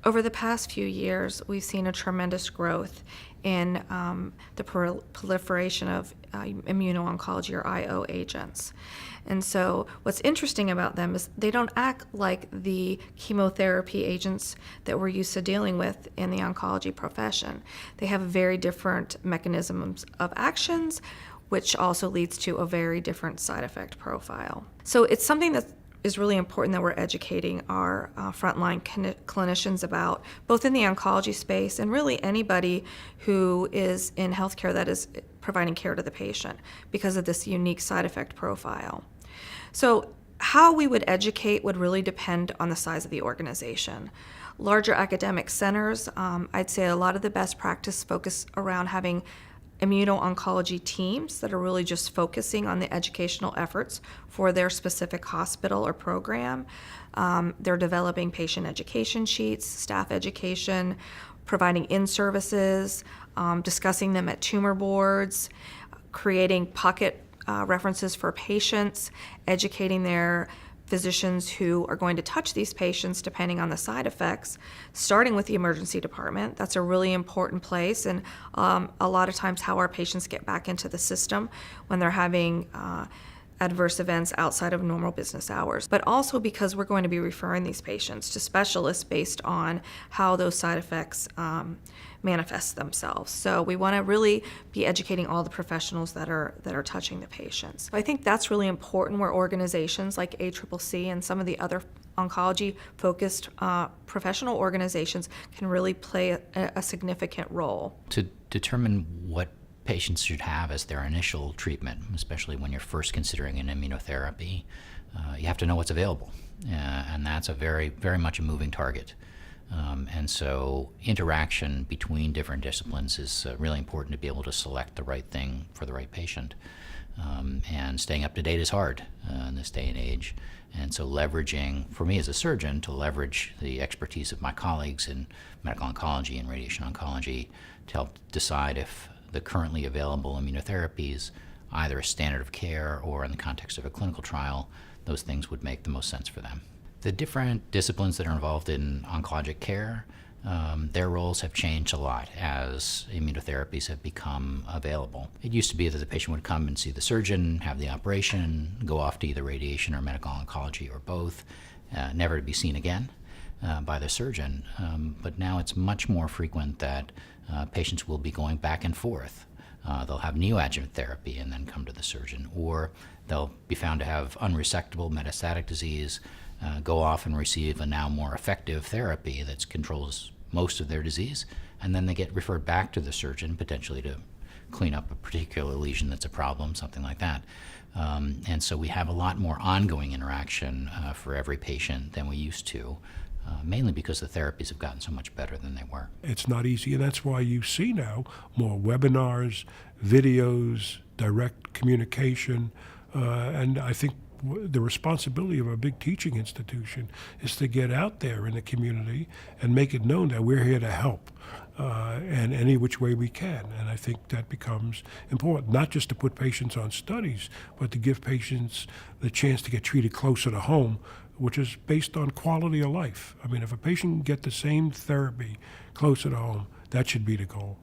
Over the past few years, we've seen a tremendous growth in the proliferation of immuno-oncology or IO agents. And so what's interesting about them is they don't act like the chemotherapy agents that we're used to dealing with in the oncology profession. They have very different mechanisms of actions, which also leads to a very different side effect profile. So it's something that is really important that we're educating our frontline clinicians about, both in the oncology space and really anybody who is in healthcare that is providing care to the patient because of this unique side effect profile. So how we would educate would really depend on the size of the organization. Larger academic centers, I'd say a lot of the best practice focus around having immuno-oncology teams that are really just focusing on the educational efforts for their specific hospital or program. They're developing patient education sheets, staff education, providing in-services, discussing them at tumor boards, creating pocket references for patients, educating their physicians who are going to touch these patients depending on the side effects, starting with the emergency department. That's a really important place, and a lot of times how our patients get back into the system when they're having adverse events outside of normal business hours, but also because we're going to be referring these patients to specialists based on how those side effects manifest themselves. So we want to really be educating all the professionals that are touching the patients. I think that's really important where organizations like ACCC and some of the other oncology-focused professional organizations can really play a significant role. To determine what patients should have as their initial treatment, especially when you're first considering an immunotherapy, you have to know what's available, and that's a very, very much a moving target. And so interaction between different disciplines is really important to be able to select the right thing for the right patient. And staying up to date is hard in this day and age. And so leveraging, for me as a surgeon, to leverage the expertise of my colleagues in medical oncology and radiation oncology to help decide if the currently available immunotherapies, either a standard of care or in the context of a clinical trial, those things would make the most sense for them. The different disciplines that are involved in oncologic care, their roles have changed a lot as immunotherapies have become available. It used to be that the patient would come and see the surgeon, have the operation, go off to either radiation or medical oncology or both, never to be seen again by the surgeon. But now it's much more frequent that patients will be going back and forth. They'll have neoadjuvant therapy and then come to the surgeon, or they'll be found to have unresectable metastatic disease, go off and receive a now more effective therapy that controls most of their disease, and then they get referred back to the surgeon, potentially to clean up a particular lesion that's a problem, something like that. And so we have a lot more ongoing interaction for every patient than we used to, mainly because the therapies have gotten so much better than they were. It's not easy, and that's why you see now more webinars, videos, direct communication, and I think the responsibility of a big teaching institution is to get out there in the community and make it known that we're here to help in any which way we can. And I think that becomes important, not just to put patients on studies, but to give patients the chance to get treated closer to home, which is based on quality of life. I mean, if a patient can get the same therapy closer to home, that should be the goal.